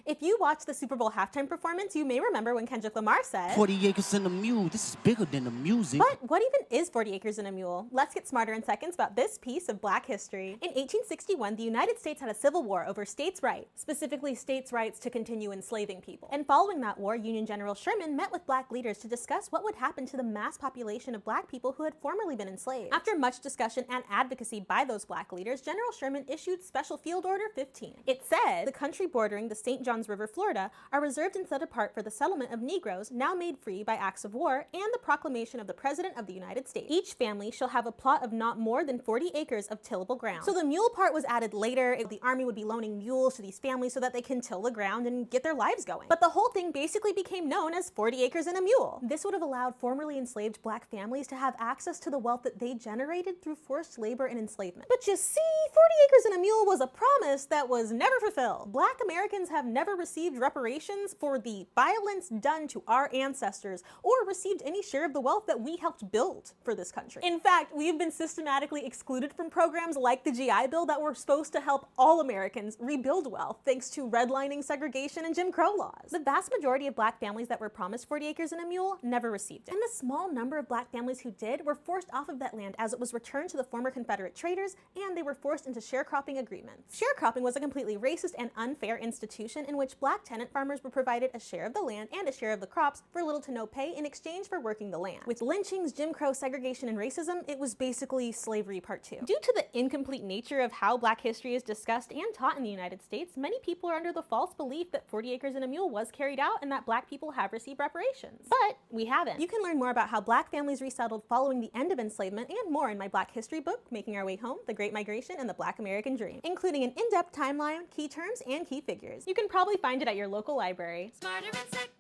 If you watched the Super Bowl halftime performance, you may remember when Kendrick Lamar said, 40 acres and a mule, this is bigger than the music. But what even is 40 acres and a mule? Let's get smarter in seconds about this piece of Black history. In 1861, the United States had a civil war over states' rights, specifically states' rights to continue enslaving people. And following that war, Union General Sherman met with Black leaders to discuss what would happen to the mass population of Black people who had formerly been enslaved. After much discussion and advocacy by those Black leaders, General Sherman issued Special Field Order 15. It said, the country bordering the St. Johns River, Florida, are reserved and set apart for the settlement of Negroes now made free by acts of war and the proclamation of the President of the United States. Each family shall have a plot of not more than 40 acres of tillable ground. So the mule part was added later. The army would be loaning mules to these families so that they can till the ground and get their lives going. But the whole thing basically became known as 40 acres and a mule. This would have allowed formerly enslaved Black families to have access to the wealth that they generated through forced labor and enslavement. But you see, 40 acres and a mule was a promise that was never fulfilled. Black Americans have never received reparations for the violence done to our ancestors or received any share of the wealth that we helped build for this country. In fact, we've been systematically excluded from programs like the GI Bill that were supposed to help all Americans rebuild wealth thanks to redlining, segregation, and Jim Crow laws. The vast majority of Black families that were promised 40 acres and a mule never received it. And the small number of Black families who did were forced off of that land as it was returned to the former Confederate traders, and they were forced into sharecropping agreements. Sharecropping was a completely racist and unfair institution in which Black tenant farmers were provided a share of the land and a share of the crops for little to no pay in exchange for working the land. With lynchings, Jim Crow, segregation, and racism, it was basically slavery part 2. Due to the incomplete nature of how Black history is discussed and taught in the United States, many people are under the false belief that 40 acres and a mule was carried out and that Black people have received reparations. But we haven't. You can learn more about how Black families resettled following the end of enslavement and more in my Black history book, Making Our Way Home, The Great Migration and the Black American Dream, including an in-depth timeline, key terms, and key figures. You can probably find it at your local library. Smarter in seconds.